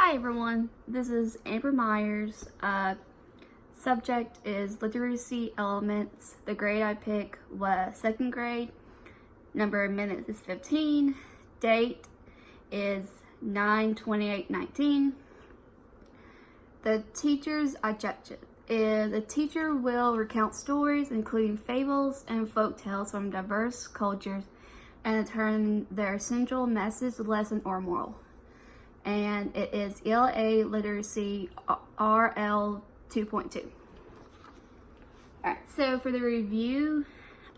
Hi everyone, this is Amber Myers. Subject is literacy elements. The grade I picked was 2nd grade. Number of minutes is 15. Date is 9/28/19. The teacher's objective is the teacher will recount stories including fables and folk tales from diverse cultures and determine their central message, lesson, or moral. And it is ELA Literacy RL 2.2. Alright, so for the review,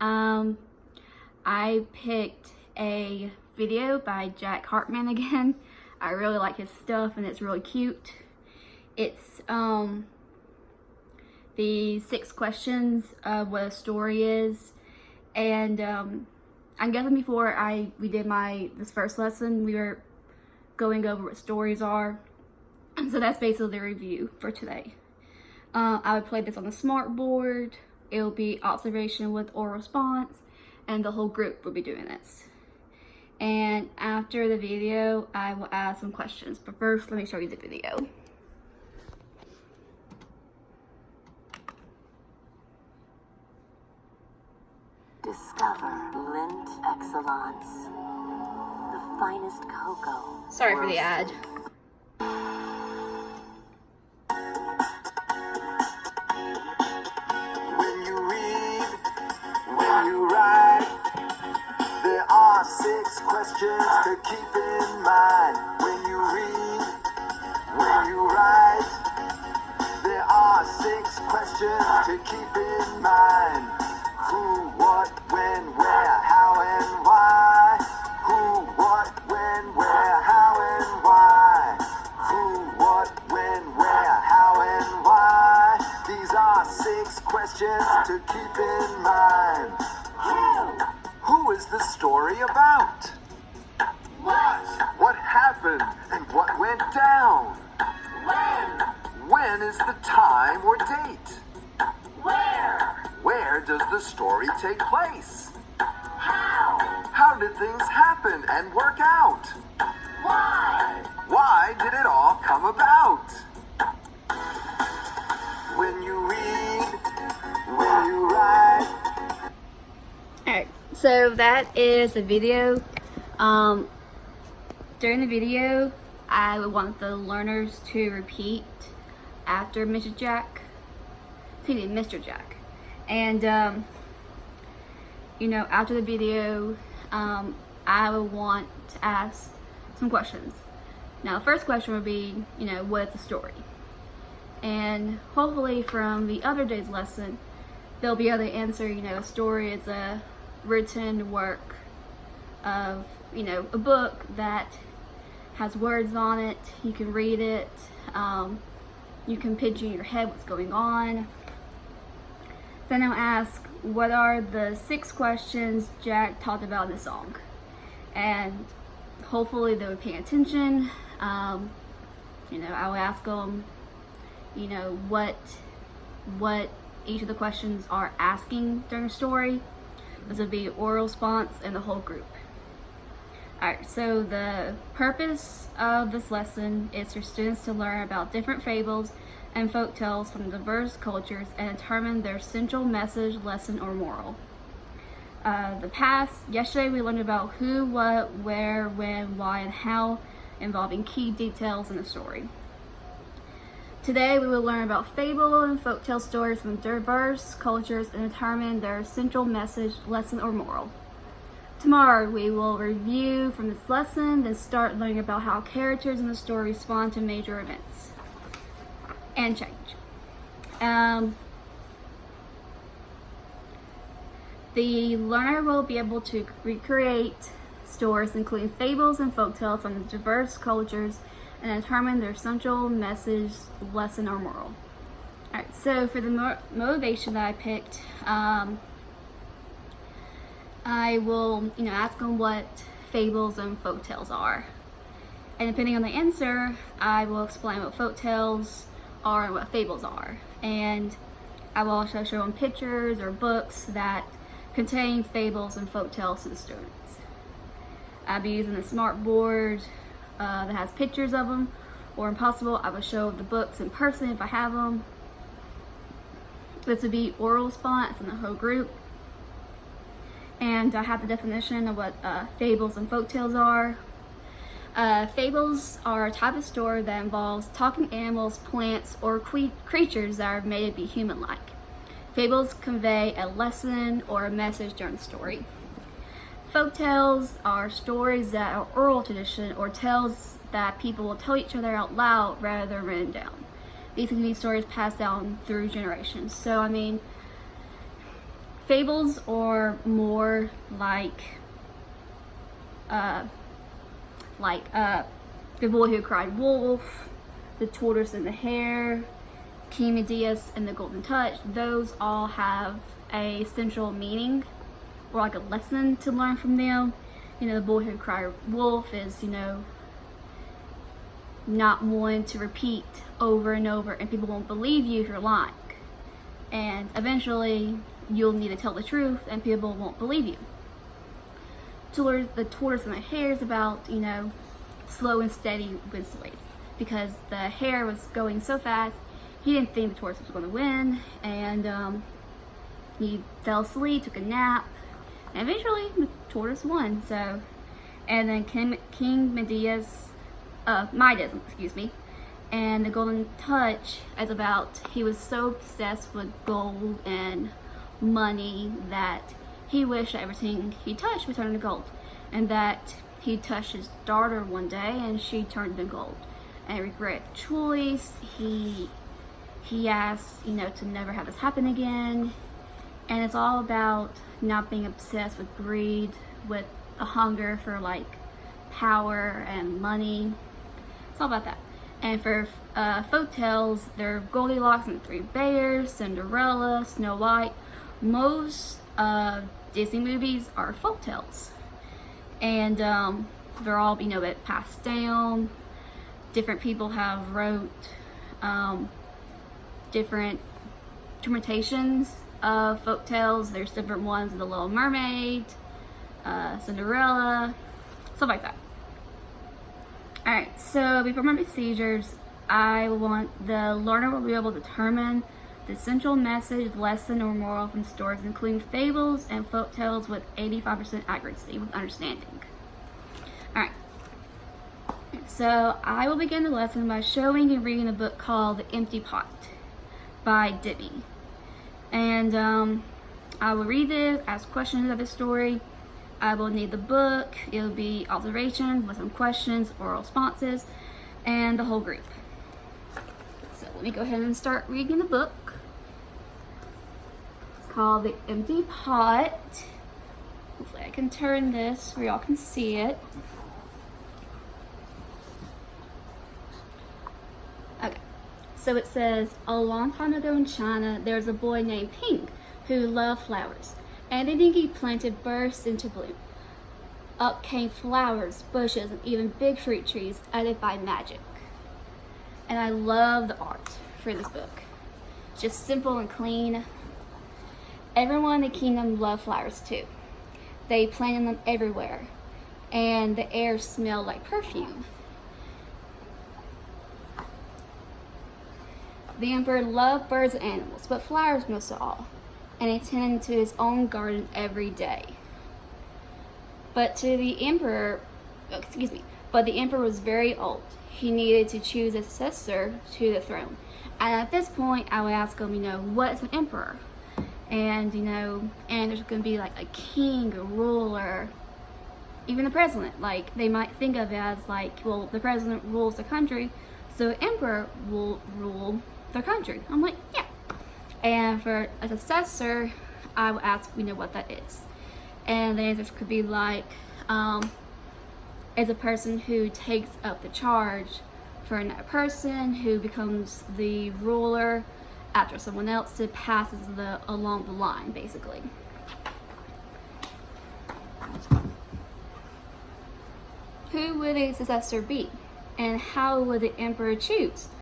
I picked a video by Jack Hartman again. I really like his stuff and it's really cute. It's the 6 questions of what a story is. And I guess before we did this first lesson, we were going over what stories are, and so that's basically the review for today. I would play this on the smart board. It'll be observation with oral response, and the whole group will be doing this. And after the video, I will ask some questions, but first let me show you the video. Discover Lindt Excellence, the finest cocoa. Sorry for the ad. When you read, when you write, there are 6 questions to keep in mind. When you read, when you write, there are 6 questions to keep in mind. Who, what, when, where, how, and why. Who, what, when, where, how, and why. Who, what, when, where, how, and why. These are 6 questions to keep in mind. Who is the story about? What happened and what went down? When is the time or date? Where does the story take place? How did things happen and work out? Why did it all come about? When you read, when you write. Alright, so that is the video. During the video, I would want the learners to repeat after Mr. Jack. And, after the video, I would want to ask some questions. Now, the first question would be, what is the story? And hopefully from the other day's lesson, they'll be able to answer, a story is a written work of, a book that has words on it. You can read it. You can picture in your head what's going on. Then I'll ask, what are the 6 questions Jack talked about in the song? And hopefully they were paying attention. I will ask them, what each of the questions are asking during the story. This would be oral response and the whole group. Alright, so the purpose of this lesson is for students to learn about different fables and folk tales from diverse cultures and determine their central message, lesson, or moral. Yesterday we learned about who, what, where, when, why, and how, involving key details in the story. Today we will learn about fable and folktale stories from diverse cultures and determine their central message, lesson, or moral. Tomorrow we will review from this lesson, then start learning about how characters in the story respond to major events and change. The learner will be able to recreate stories including fables and folktales from diverse cultures and determine their central message, lesson, or moral. Alright, so for the motivation that I picked, I will, ask them what fables and folktales are. And depending on the answer, I will explain what folktales are and what fables are. And I will also show them pictures or books that contain fables and folktales to the students. I'll be using a smart board that has pictures of them, or impossible, I will show the books in person if I have them. This would be oral response in the whole group. And I have the definition of what fables and folktales are. Fables are a type of story that involves talking animals, plants, or creatures that are made to be human-like. Fables convey a lesson or a message during the story. Folktales are stories that are oral tradition or tales that people will tell each other out loud rather than written down. These can be stories passed down through generations. So, I mean, fables are more like The Boy Who Cried Wolf, The Tortoise and the Hare, King Medea and the Golden Touch. Those all have a central meaning or like a lesson to learn from them. You know, The Boy Who Cried Wolf is, you know, not one to repeat over and over, and people won't believe you if you're lying. And eventually, you'll need to tell the truth, and people won't believe you. The Tortoise and the Hare is about, you know, slow and steady wins the race. Because the hare was going so fast, he didn't think the tortoise was going to win, and he fell asleep, took a nap, and eventually the tortoise won. So, and then King Midas, and the Golden Touch is about he was so obsessed with gold and money that he wished that everything he touched would turn to gold, and that he touched his daughter one day and she turned to gold, and he regretted the choice. He asked, you know, to never have this happen again, and it's all about not being obsessed with greed, with a hunger for like power and money. It's all about that. And for folk tales, they're Goldilocks and the Three Bears, Cinderella, Snow White. Most Disney movies are folk tales, and they're all, you know, passed down. Different people have wrote different interpretations of folk tales. There's different ones of The Little Mermaid, Cinderella, stuff like that. Alright, so before my procedures, I want the learner will be able to determine the central message, lesson, or moral from stories, including fables and folk tales, with 85% accuracy with understanding. Alright, so I will begin the lesson by showing and reading a book called The Empty Pot by Debbie. And I will read this, ask questions of the story. I will need the book. It'll be observations with some questions, oral responses, and the whole group. So let me go ahead and start reading the book. It's called The Empty Pot. Hopefully I can turn this where y'all can see it. Okay, so it says, a long time ago in China, there was a boy named Ping who loved flowers. And anything he planted burst into bloom. Up came flowers, bushes, and even big fruit trees, as if by magic. And I love the art for this book. It's just simple and clean. Everyone in the kingdom loved flowers too. They planted them everywhere, and the air smelled like perfume. The emperor loved birds and animals, but flowers most of all, and he tended to his own garden every day. But the emperor was very old. He needed to choose a successor to the throne. And at this point, I would ask him, you know, what is an emperor? And, you know, and there's going to be like a king, a ruler, even the president. Like, they might think of it as like, well, the president rules the country, so the emperor will rule the country. I'm like, yeah. And for a successor, I would ask, you know, what that is. And the answers could be like, is a person who takes up the charge for another person, who becomes the ruler after someone else, it passes along the line, basically. Who would a successor be? And how would the emperor choose?